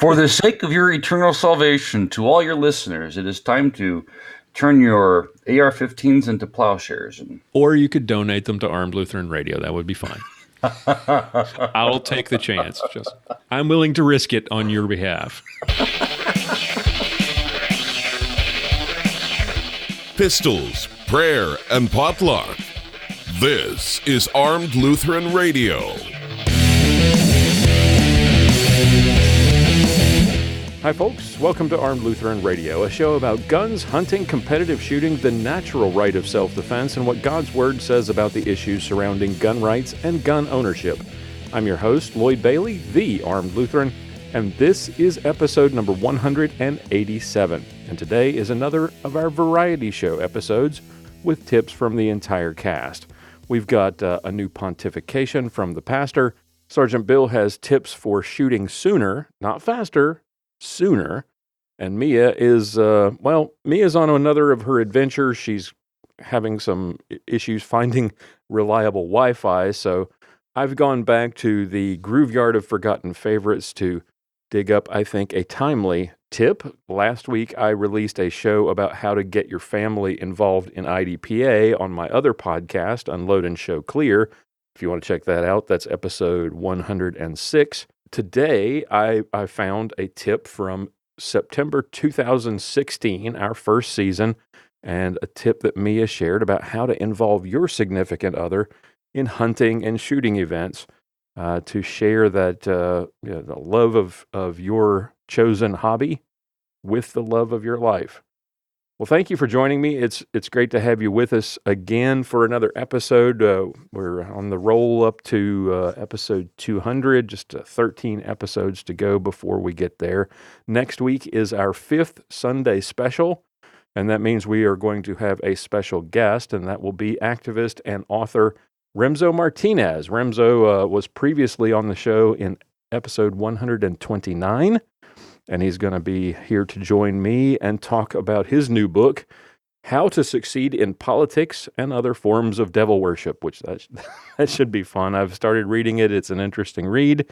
For the sake of your eternal salvation, to all your listeners, it is time to turn your AR-15s into plowshares. Or you could donate them to Armed Lutheran Radio. That would be fine. I'll take the chance. I'm willing to risk it on your behalf. Pistols, prayer, and potluck. This is Armed Lutheran Radio. Hi, folks. Welcome to Armed Lutheran Radio, a show about guns, hunting, competitive shooting, the natural right of self-defense, and what God's Word says about the issues surrounding gun rights and gun ownership. I'm your host, Lloyd Bailey, the Armed Lutheran, and this is episode number 187. And today is another of our variety show episodes with tips from the entire cast. We've got a new pontification from the pastor. Sergeant Bill has tips for shooting sooner, not faster, sooner. And Mia is, Mia's on another of her adventures. She's having some issues finding reliable Wi-Fi, so I've gone back to the Grooveyard of Forgotten Favorites to dig up, I think, a timely tip. Last week, I released a show about how to get your family involved in IDPA on my other podcast, Unload and Show Clear. If you want to check that out, that's episode 106. Today, I found a tip from September 2016, our first season, and a tip that Mia shared about how to involve your significant other in hunting and shooting events to share that the love of your chosen hobby with the love of your life. Well, thank you for joining me. It's great to have you with us again for another episode. We're on the roll up to episode 200, just 13 episodes to go before we get there. Next week is our 5th Sunday special, and that means we are going to have a special guest, and that will be activist and author Remzo Martinez. Remzo was previously on the show in episode 129. And he's going to be here to join me and talk about his new book, How to Succeed in Politics and Other Forms of Devil Worship, which that should be fun. I've started reading it. It's an interesting read.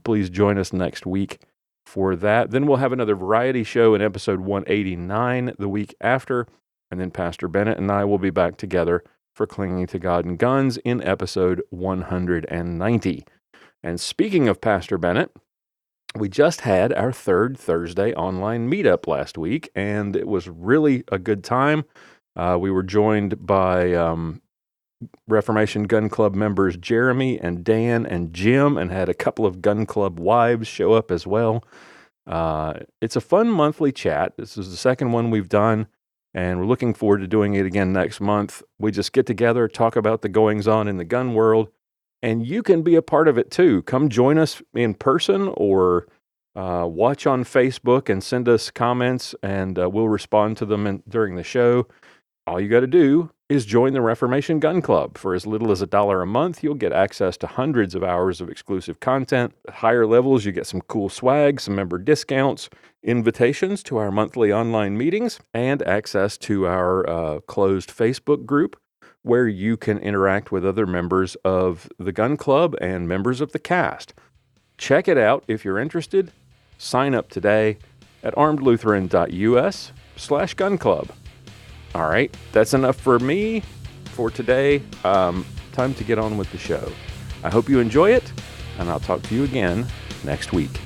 Please join us next week for that. Then we'll have another variety show in episode 189 the week after. And then Pastor Bennett and I will be back together for Clinging to God and Guns in episode 190. And speaking of Pastor Bennett, we just had our third Thursday online meetup last week, and it was really a good time. We were joined by Reformation Gun Club members Jeremy and Dan and Jim, and had a couple of Gun Club wives show up as well. It's a fun monthly chat. This is the second one we've done, and we're looking forward to doing it again next month. We just get together, talk about the goings-on in the gun world, and you can be a part of it too. Come join us in person or watch on Facebook and send us comments, and we'll respond to them during the show. All you got to do is join the Reformation Gun Club. For as little as $1 a month, you'll get access to hundreds of hours of exclusive content. At higher levels, you get some cool swag, some member discounts, invitations to our monthly online meetings, and access to our closed Facebook group, where you can interact with other members of the Gun Club and members of the cast. Check it out if you're interested. Sign up today at armedlutheran.us/gun club. All right, that's enough for me for today. Time to get on with the show. I hope you enjoy it, and I'll talk to you again next week.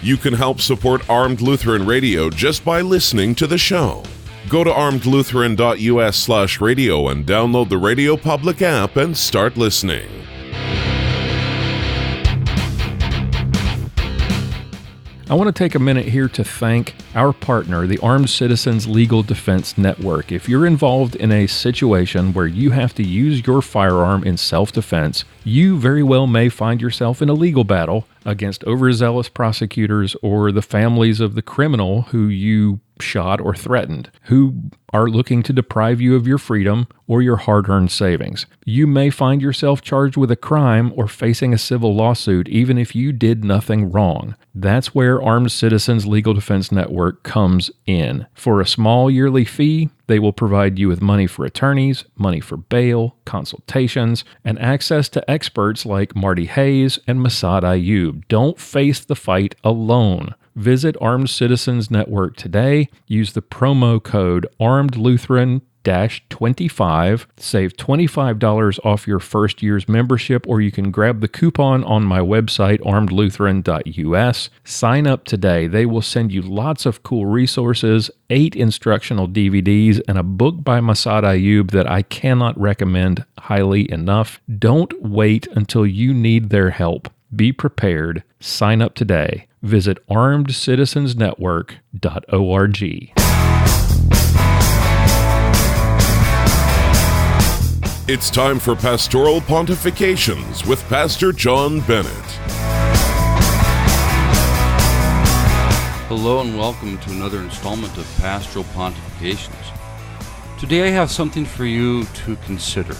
You can help support Armed Lutheran Radio just by listening to the show. Go to armedlutheran.us/radio and download the Radio Public app and start listening. I want to take a minute here to thank our partner, the Armed Citizens Legal Defense Network. If you're involved in a situation where you have to use your firearm in self-defense, you very well may find yourself in a legal battle against overzealous prosecutors or the families of the criminal who you shot or threatened, who are looking to deprive you of your freedom or your hard-earned savings. You may find yourself charged with a crime or facing a civil lawsuit even if you did nothing wrong. That's where Armed Citizens Legal Defense Network Network comes in. For a small yearly fee, they will provide you with money for attorneys, money for bail, consultations, and access to experts like Marty Hayes and Massad Ayoob. Don't face the fight alone. Visit Armed Citizens Network today. Use the promo code ArmedLutheran 25, save $25 off your first year's membership, or you can grab the coupon on my website, armedlutheran.us. Sign up today. They will send you lots of cool resources, 8 instructional DVDs, and a book by Massad Ayoob that I cannot recommend highly enough. Don't wait until you need their help. Be prepared. Sign up today. Visit armedcitizensnetwork.org. It's time for Pastoral Pontifications with Pastor John Bennett. Hello and welcome to another installment of Pastoral Pontifications. Today I have something for you to consider.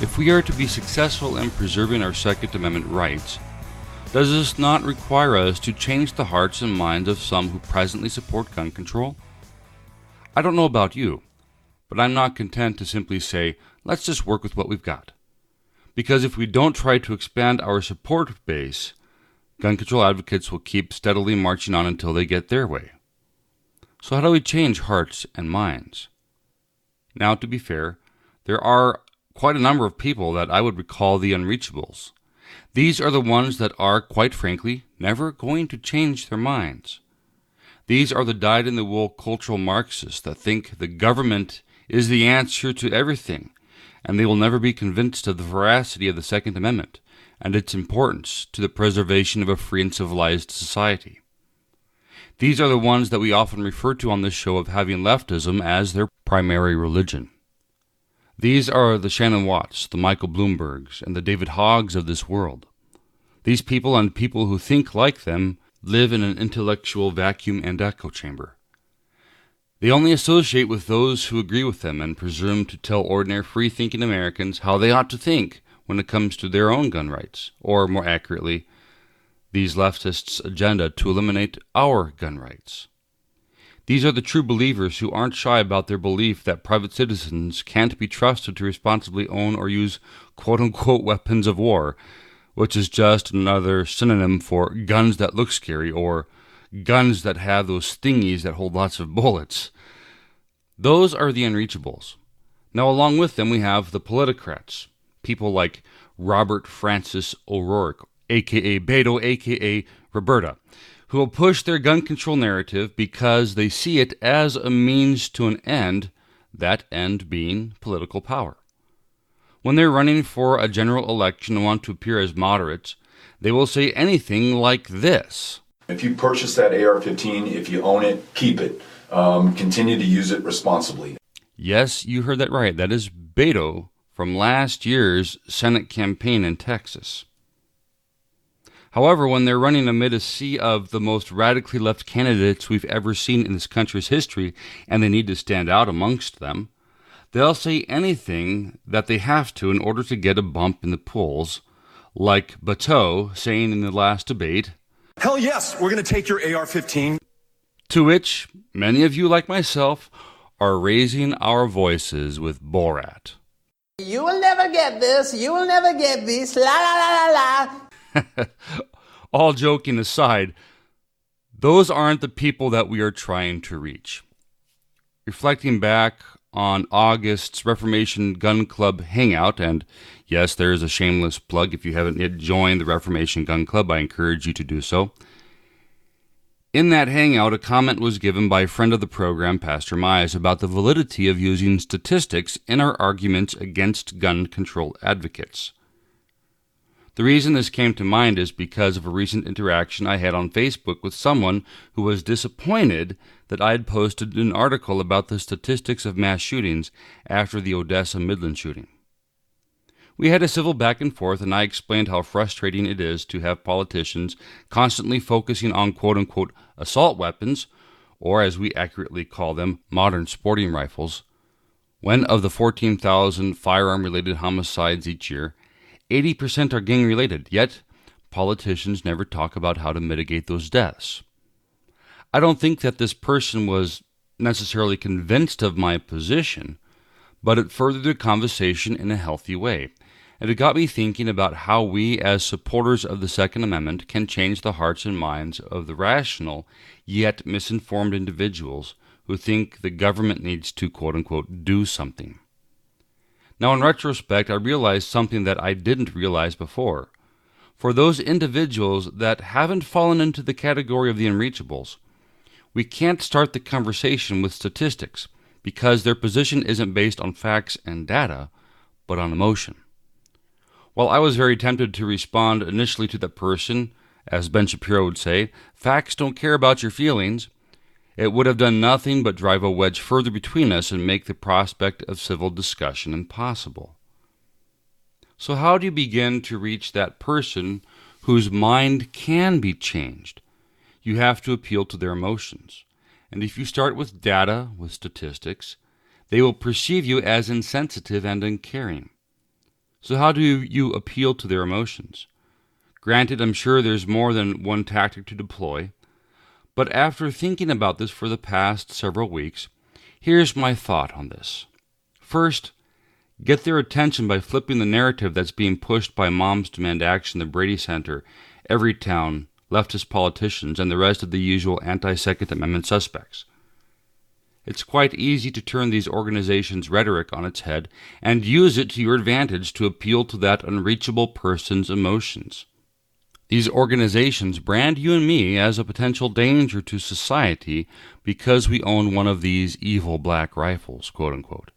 If we are to be successful in preserving our Second Amendment rights, does this not require us to change the hearts and minds of some who presently support gun control? I don't know about you, but I'm not content to simply say, let's just work with what we've got. Because if we don't try to expand our support base, gun control advocates will keep steadily marching on until they get their way. So how do we change hearts and minds? Now, to be fair, there are quite a number of people that I would call the unreachables. These are the ones that are, quite frankly, never going to change their minds. These are the dyed-in-the-wool cultural Marxists that think the government is the answer to everything, and they will never be convinced of the veracity of the Second Amendment and its importance to the preservation of a free and civilized society. These are the ones that we often refer to on this show of having leftism as their primary religion. These are the Shannon Watts, the Michael Bloombergs, and the David Hoggs of this world. These people and people who think like them live in an intellectual vacuum and echo chamber. They only associate with those who agree with them and presume to tell ordinary free-thinking Americans how they ought to think when it comes to their own gun rights, or more accurately, these leftists' agenda to eliminate our gun rights. These are the true believers who aren't shy about their belief that private citizens can't be trusted to responsibly own or use quote-unquote weapons of war, which is just another synonym for guns that look scary or guns that have those thingies that hold lots of bullets. Those are the unreachables. Now, along with them, we have the politicrats, people like Robert Francis O'Rourke, a.k.a. Beto, a.k.a. Roberta, who will push their gun control narrative because they see it as a means to an end, that end being political power. When they're running for a general election and want to appear as moderates, they will say anything like this. If you purchase that AR-15, if you own it, keep it. Continue to use it responsibly. Yes, you heard that right. That is Beto from last year's Senate campaign in Texas. However, when they're running amid a sea of the most radically left candidates we've ever seen in this country's history, and they need to stand out amongst them, they'll say anything that they have to in order to get a bump in the polls, like Beto saying in the last debate, "Hell yes, we're going to take your AR-15. To which many of you, like myself, are raising our voices with Borat. You will never get this. You will never get this. La la la la la. All joking aside, those aren't the people that we are trying to reach. Reflecting back on August's Reformation Gun Club Hangout, and yes, there is a shameless plug. If you haven't yet joined the Reformation Gun Club, I encourage you to do so. In that hangout, a comment was given by a friend of the program, Pastor Mize, about the validity of using statistics in our arguments against gun control advocates. The reason this came to mind is because of a recent interaction I had on Facebook with someone who was disappointed that I had posted an article about the statistics of mass shootings after the Odessa Midland shooting. We had a civil back and forth, and I explained how frustrating it is to have politicians constantly focusing on quote-unquote assault weapons, or as we accurately call them, modern sporting rifles, when of the 14,000 firearm-related homicides each year, 80% are gang-related, yet politicians never talk about how to mitigate those deaths. I don't think that this person was necessarily convinced of my position, but it furthered the conversation in a healthy way. And it got me thinking about how we, as supporters of the Second Amendment, can change the hearts and minds of the rational, yet misinformed individuals who think the government needs to, quote-unquote, do something. Now, in retrospect, I realized something that I didn't realize before. For those individuals that haven't fallen into the category of the unreachables, we can't start the conversation with statistics because their position isn't based on facts and data, but on emotion. While I was very tempted to respond initially to that person, as Ben Shapiro would say, facts don't care about your feelings, it would have done nothing but drive a wedge further between us and make the prospect of civil discussion impossible. So how do you begin to reach that person whose mind can be changed? You have to appeal to their emotions. And if you start with data, with statistics, they will perceive you as insensitive and uncaring. So how do you appeal to their emotions? Granted, I'm sure there's more than one tactic to deploy, but after thinking about this for the past several weeks, here's my thought on this. First, get their attention by flipping the narrative that's being pushed by Moms Demand Action, the Brady Center, Everytown, leftist politicians, and the rest of the usual anti-Second Amendment suspects. It's quite easy to turn these organizations' rhetoric on its head and use it to your advantage to appeal to that unreachable person's emotions. These organizations brand you and me as a potential danger to society because we own one of these evil black rifles, quote-unquote.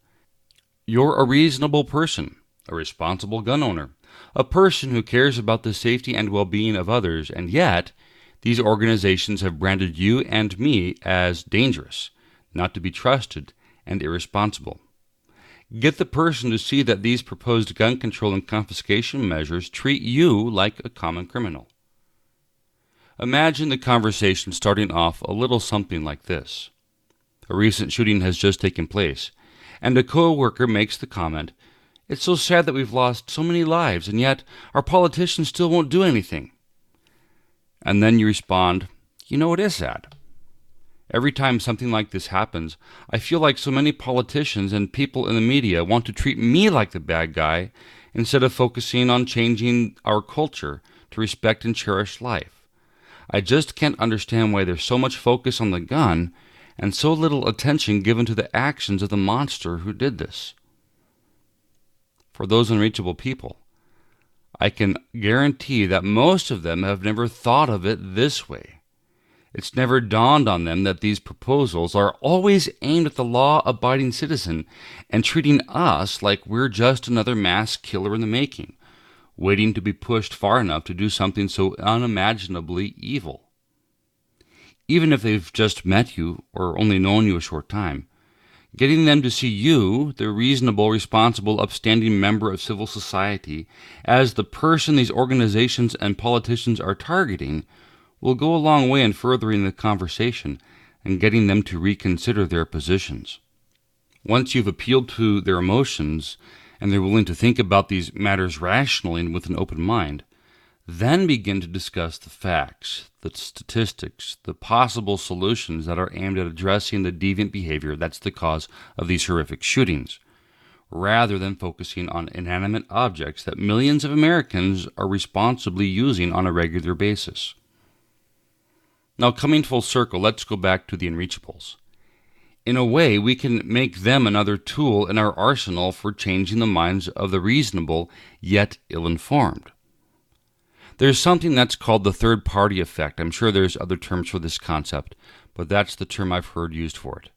You're a reasonable person, a responsible gun owner, a person who cares about the safety and well-being of others, and yet these organizations have branded you and me as dangerous, not to be trusted, and irresponsible. Get the person to see that these proposed gun control and confiscation measures treat you like a common criminal. Imagine the conversation starting off a little something like this. A recent shooting has just taken place, and a co-worker makes the comment, "It's so sad that we've lost so many lives, and yet our politicians still won't do anything." And then you respond, "You know, it is sad. Every time something like this happens, I feel like so many politicians and people in the media want to treat me like the bad guy instead of focusing on changing our culture to respect and cherish life. I just can't understand why there's so much focus on the gun and so little attention given to the actions of the monster who did this." For those unreachable people, I can guarantee that most of them have never thought of it this way. It's never dawned on them that these proposals are always aimed at the law-abiding citizen and treating us like we're just another mass killer in the making, waiting to be pushed far enough to do something so unimaginably evil. Even if they've just met you or only known you a short time, getting them to see you, the reasonable, responsible, upstanding member of civil society, as the person these organizations and politicians are targeting will go a long way in furthering the conversation and getting them to reconsider their positions. Once you've appealed to their emotions and they're willing to think about these matters rationally and with an open mind, then begin to discuss the facts, the statistics, the possible solutions that are aimed at addressing the deviant behavior that's the cause of these horrific shootings, rather than focusing on inanimate objects that millions of Americans are responsibly using on a regular basis. Now, coming full circle, let's go back to the unreachables. In a way, we can make them another tool in our arsenal for changing the minds of the reasonable, yet ill-informed. There's something that's called the third-party effect. I'm sure there's other terms for this concept, but that's the term I've heard used for it.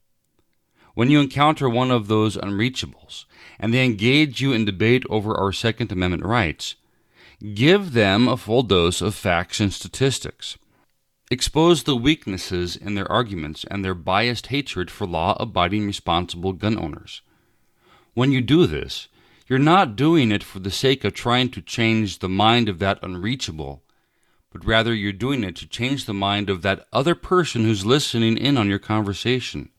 When you encounter one of those unreachables, and they engage you in debate over our Second Amendment rights, give them a full dose of facts and statistics. Expose the weaknesses in their arguments and their biased hatred for law-abiding responsible gun owners. When you do this, you're not doing it for the sake of trying to change the mind of that unreachable, but rather you're doing it to change the mind of that other person who's listening in on your conversation.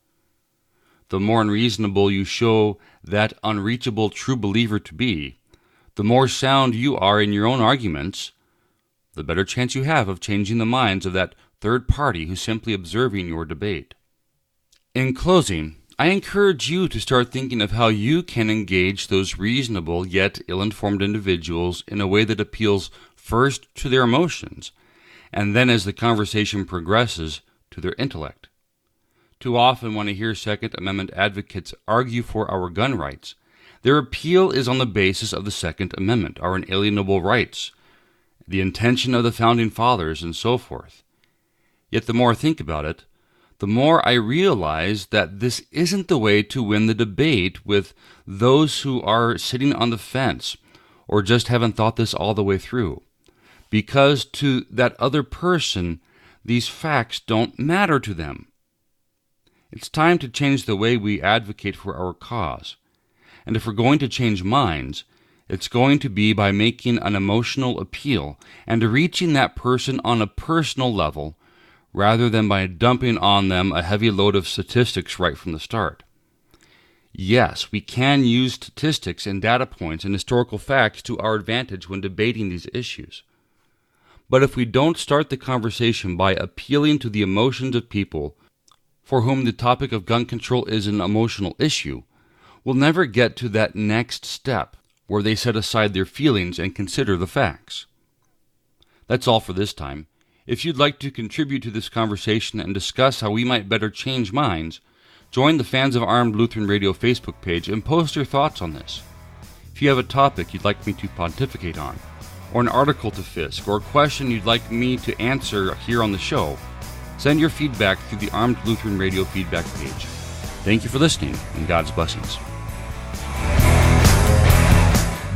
The more unreasonable you show that unreachable true believer to be, the more sound you are in your own arguments, the better chance you have of changing the minds of that third party who's simply observing your debate. In closing, I encourage you to start thinking of how you can engage those reasonable yet ill-informed individuals in a way that appeals first to their emotions, and then as the conversation progresses, to their intellect. Too often when I hear Second Amendment advocates argue for our gun rights, their appeal is on the basis of the Second Amendment, our inalienable rights, the intention of the Founding Fathers, and so forth. Yet the more I think about it, the more I realize that this isn't the way to win the debate with those who are sitting on the fence or just haven't thought this all the way through. Because to that other person, these facts don't matter to them. It's time to change the way we advocate for our cause. And if we're going to change minds, it's going to be by making an emotional appeal and reaching that person on a personal level, rather than by dumping on them a heavy load of statistics right from the start. Yes, we can use statistics and data points and historical facts to our advantage when debating these issues. But if we don't start the conversation by appealing to the emotions of people for whom the topic of gun control is an emotional issue, we'll never get to that next step where they set aside their feelings and consider the facts. That's all for this time. If you'd like to contribute to this conversation and discuss how we might better change minds, join the Fans of Armed Lutheran Radio Facebook page and post your thoughts on this. If you have a topic you'd like me to pontificate on, or an article to Fisk, or a question you'd like me to answer here on the show, send your feedback through the Armed Lutheran Radio feedback page. Thank you for listening, and God's blessings.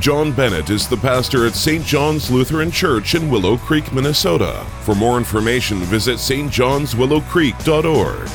John Bennett is the pastor at St. John's Lutheran Church in Willow Creek, Minnesota. For more information, visit stjohnswillowcreek.org.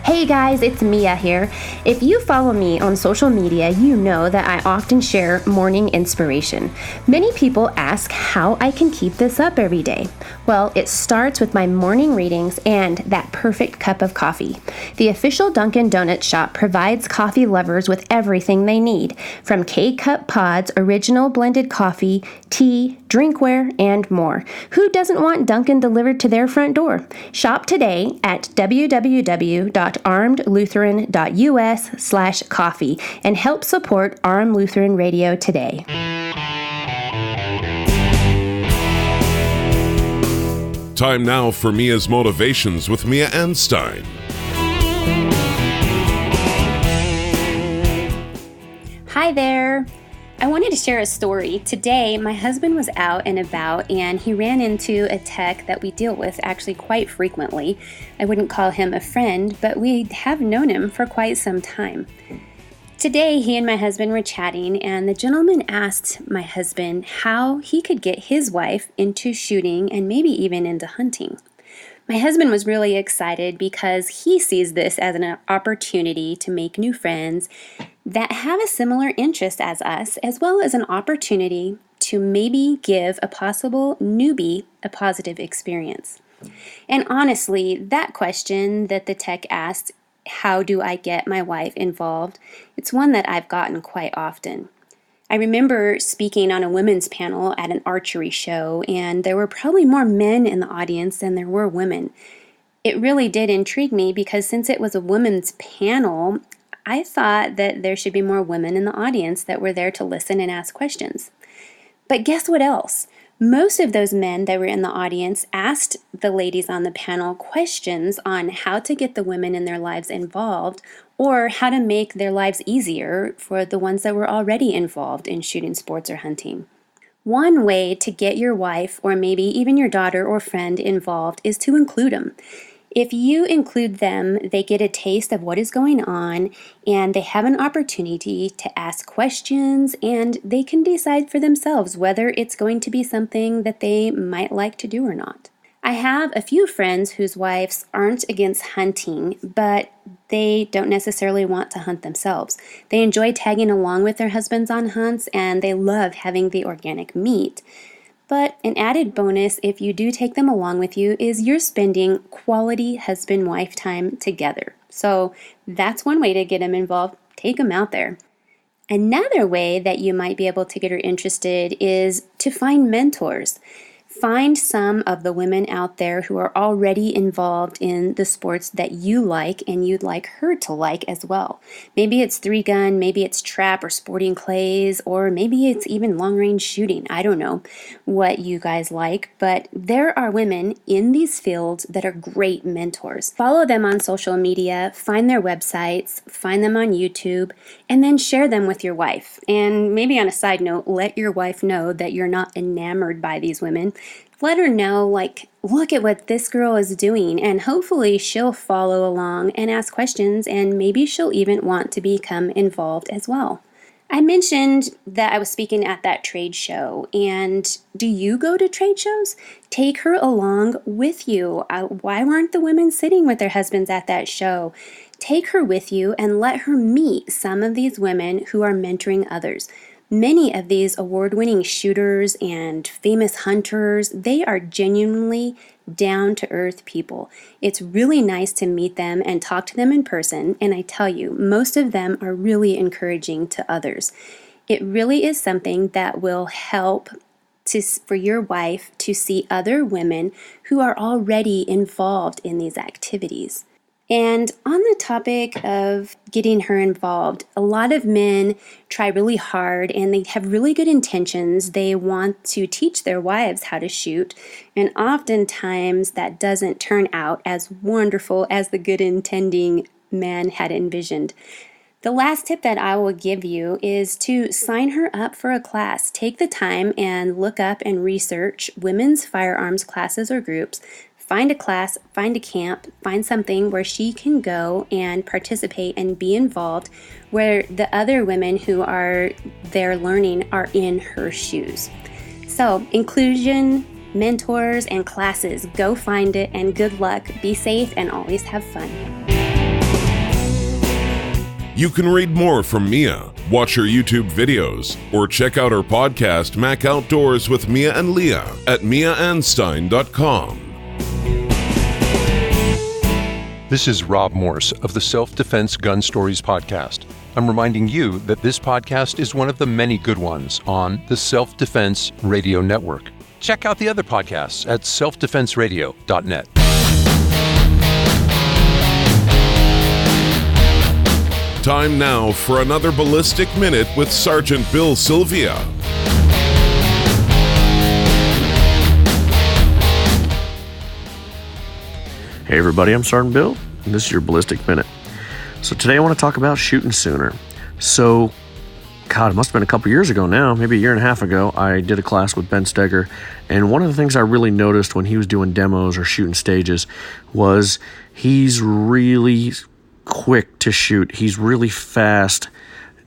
Hey guys, it's Mia here. If you follow me on social media, you know that I often share morning inspiration. Many people ask how I can keep this up every day. Well, it starts with my morning readings and that perfect cup of coffee. The official Dunkin' Donuts shop provides coffee lovers with everything they need, from K-Cup pods, original blended coffee, tea, drinkware, and more. Who doesn't want Dunkin' delivered to their front door? Shop today at www.armedlutheran.us/coffee and help support Armed Lutheran Radio today. Time now for Mia's Motivations with Mia Anstine. Hi there. I wanted to share a story. Today, my husband was out and about and he ran into a tech that we deal with actually quite frequently. I wouldn't call him a friend, but we have known him for quite some time. Today, he and my husband were chatting and the gentleman asked my husband how he could get his wife into shooting and maybe even into hunting. My husband was really excited because he sees this as an opportunity to make new friends that have a similar interest as us, as well as an opportunity to maybe give a possible newbie a positive experience. And honestly, that question that the tech asked, how do I get my wife involved? It's one that I've gotten quite often. I remember speaking on a women's panel at an archery show, and there were probably more men in the audience than there were women. It really did intrigue me because since it was a women's panel, I thought that there should be more women in the audience that were there to listen and ask questions. But guess what else? Most of those men that were in the audience asked the ladies on the panel questions on how to get the women in their lives involved or how to make their lives easier for the ones that were already involved in shooting sports or hunting. One way to get your wife or maybe even your daughter or friend involved is to include them. If you include them, they get a taste of what is going on and they have an opportunity to ask questions and they can decide for themselves whether it's going to be something that they might like to do or not. I have a few friends whose wives aren't against hunting, but they don't necessarily want to hunt themselves. They enjoy tagging along with their husbands on hunts and they love having the organic meat. But an added bonus, if you do take them along with you, is you're spending quality husband-wife time together. So that's one way to get them involved. Take them out there. Another way that you might be able to get her interested is to find mentors. Find some of the women out there who are already involved in the sports that you like and you'd like her to like as well. Maybe it's 3-gun, maybe it's trap or sporting clays, or maybe it's even long-range shooting. I don't know what you guys like, but there are women in these fields that are great mentors. Follow them on social media, find their websites, find them on YouTube, and then share them with your wife. And maybe on a side note, let your wife know that you're not enamored by these women. Let her know, like, look at what this girl is doing, and hopefully she'll follow along and ask questions, and maybe she'll even want to become involved as well. I mentioned that I was speaking at that trade show, and do you go to trade shows? Take her along with you. Why weren't the women sitting with their husbands at that show? Take her with you and let her meet some of these women who are mentoring others. Many of these award-winning shooters and famous hunters, they are genuinely down-to-earth people. It's really nice to meet them and talk to them in person, and I tell you, most of them are really encouraging to others. It really is something that will help for your wife to see other women who are already involved in these activities. And on the topic of getting her involved, a lot of men try really hard and they have really good intentions. They want to teach their wives how to shoot, and oftentimes that doesn't turn out as wonderful as the good intending man had envisioned. The last tip that I will give you is to sign her up for a class. Take the time and look up and research women's firearms classes or groups. Find a class, find a camp, find something where she can go and participate and be involved, where the other women who are there learning are in her shoes. So, inclusion, mentors, and classes, go find it, and good luck. Be safe and always have fun. You can read more from Mia, watch her YouTube videos, or check out her podcast, Mac Outdoors with Mia and Leah, at miaanstine.com. This is Rob Morse of the Self-Defense Gun Stories podcast. I'm reminding you that this podcast is one of the many good ones on the Self-Defense Radio Network. Check out the other podcasts at selfdefenseradio.net. Time now for another Ballistic Minute with Sergeant Bill Silvia. Hey everybody, I'm Sergeant Bill, and this is your Ballistic Minute. So today I want to talk about shooting sooner. So, God, it must have been a couple years ago now, maybe a year and a half ago, I did a class with Ben Steger, and one of the things I really noticed when he was doing demos or shooting stages was he's really quick to shoot. He's really fast,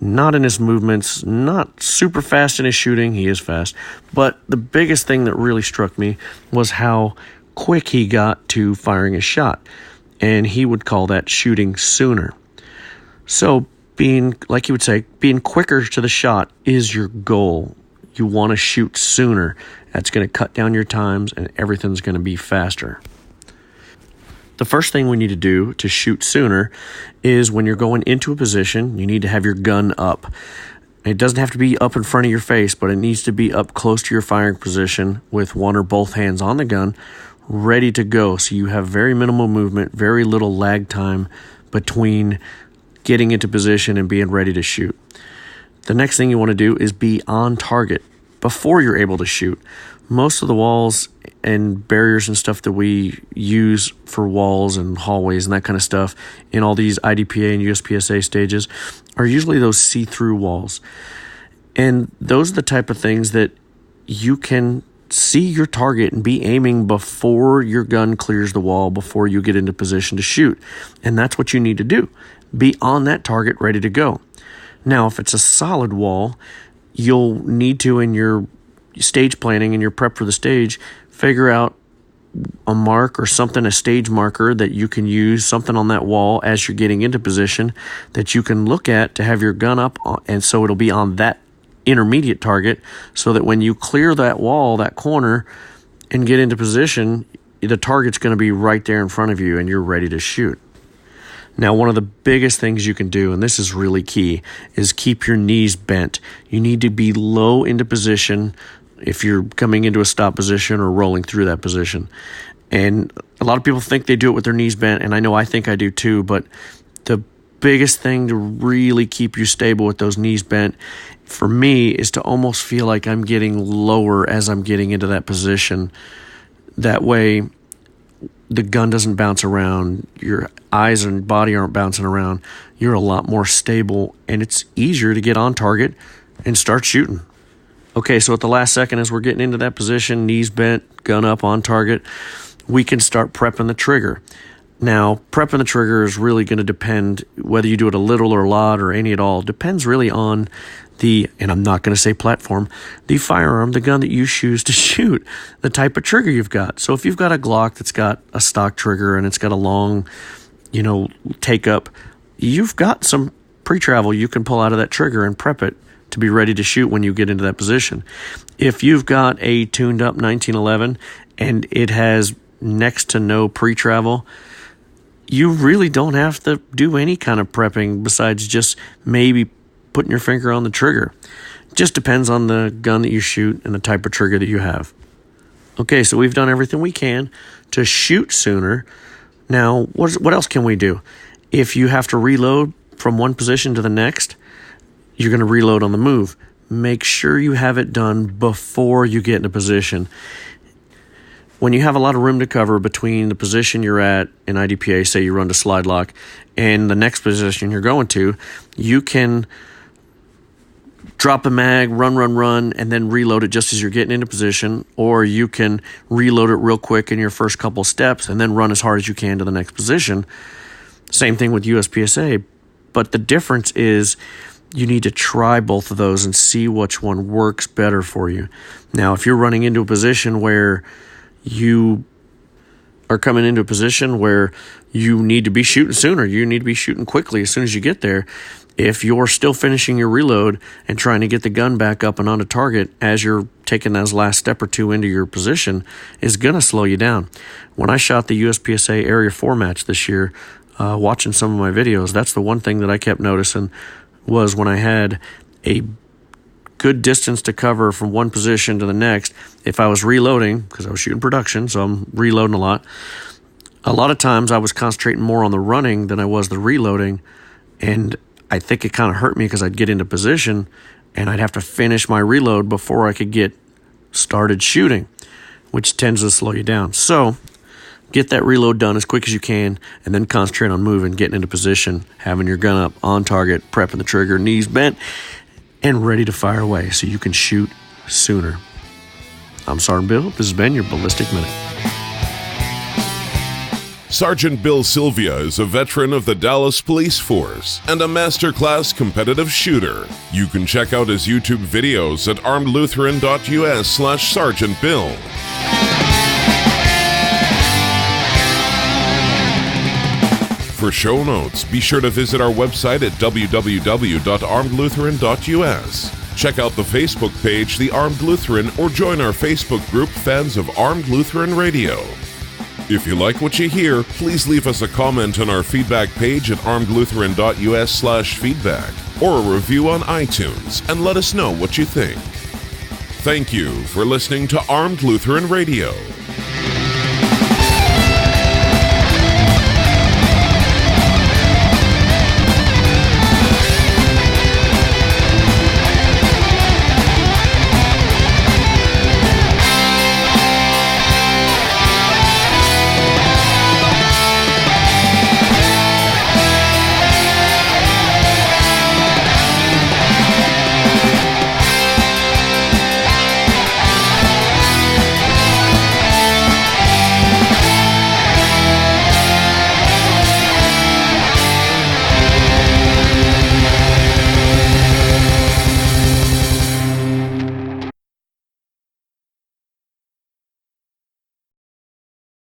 not in his movements, not super fast in his shooting. He is fast, but the biggest thing that really struck me was how quick he got to firing a shot, and he would call that shooting sooner. So being, like you would say, being quicker to the shot is your goal. You want to shoot sooner. That's going to cut down your times and everything's going to be faster. The first thing we need to do to shoot sooner is when you're going into a position, you need to have your gun up. It doesn't have to be up in front of your face, but it needs to be up close to your firing position with one or both hands on the gun, ready to go. So you have very minimal movement, very little lag time between getting into position and being ready to shoot. The next thing you want to do is be on target before you're able to shoot. Most of the walls and barriers and stuff that we use for walls and hallways and that kind of stuff in all these IDPA and USPSA stages are usually those see-through walls. And those are the type of things that you can see your target and be aiming before your gun clears the wall, before you get into position to shoot. And that's what you need to do. Be on that target, ready to go. Now, if it's a solid wall, you'll need to, in your stage planning and your prep for the stage, figure out a mark or something, a stage marker that you can use, something on that wall as you're getting into position that you can look at to have your gun up, and so it'll be on that intermediate target, so that when you clear that wall, that corner, and get into position, the target's going to be right there in front of you and you're ready to shoot. Now, one of the biggest things you can do, and this is really key, is keep your knees bent. You need to be low into position if you're coming into a stop position or rolling through that position. And a lot of people think they do it with their knees bent, and I think I do too, but the biggest thing to really keep you stable with those knees bent, for me, is to almost feel like I'm getting lower as I'm getting into that position. That way, the gun doesn't bounce around, your eyes and body aren't bouncing around, you're a lot more stable, and it's easier to get on target and start shooting. Okay, so at the last second, as we're getting into that position, knees bent, gun up on target, we can start prepping the trigger. Now, prepping the trigger is really going to depend whether you do it a little or a lot or any at all. Depends really on and I'm not going to say platform, the firearm, the gun that you choose to shoot, the type of trigger you've got. So if you've got a Glock that's got a stock trigger and it's got a long, take up, you've got some pre-travel you can pull out of that trigger and prep it to be ready to shoot when you get into that position. If you've got a tuned up 1911 and it has next to no pre-travel, you really don't have to do any kind of prepping besides just maybe putting your finger on the trigger. Just depends on the gun that you shoot and the type of trigger that you have. Okay, so we've done everything we can to shoot sooner. Now, what else can we do? If you have to reload from one position to the next, you're going to reload on the move. Make sure you have it done before you get in a position. When you have a lot of room to cover between the position you're at in IDPA, say you run to slide lock, and the next position you're going to, you can drop a mag, run, and then reload it just as you're getting into position, or you can reload it real quick in your first couple steps and then run as hard as you can to the next position. Same thing with USPSA, but the difference is you need to try both of those and see which one works better for you. Now, if you're running into a position where you are coming into a position where you need to be shooting sooner, you need to be shooting quickly as soon as you get there, if you're still finishing your reload and trying to get the gun back up and onto target as you're taking that last step or two into your position, is going to slow you down. When I shot the USPSA Area 4 match this year, watching some of my videos, that's the one thing that I kept noticing was when I had a good distance to cover from one position to the next, if I was reloading, because I was shooting production, so I'm reloading a lot of times I was concentrating more on the running than I was the reloading, and I think it kind of hurt me because I'd get into position and I'd have to finish my reload before I could get started shooting, which tends to slow you down. So get that reload done as quick as you can and then concentrate on moving, getting into position, having your gun up on target, prepping the trigger, knees bent, and ready to fire away so you can shoot sooner. I'm Sergeant Bill. This has been your Ballistic Minute. Sergeant Bill Silvia is a veteran of the Dallas Police Force and a masterclass competitive shooter. You can check out his YouTube videos at armedlutheran.us/Sergeant Bill. For show notes, be sure to visit our website at www.armedlutheran.us. Check out the Facebook page, The Armed Lutheran, or join our Facebook group, Fans of Armed Lutheran Radio. If you like what you hear, please leave us a comment on our feedback page at armedlutheran.us/feedback or a review on iTunes and let us know what you think. Thank you for listening to Armed Lutheran Radio.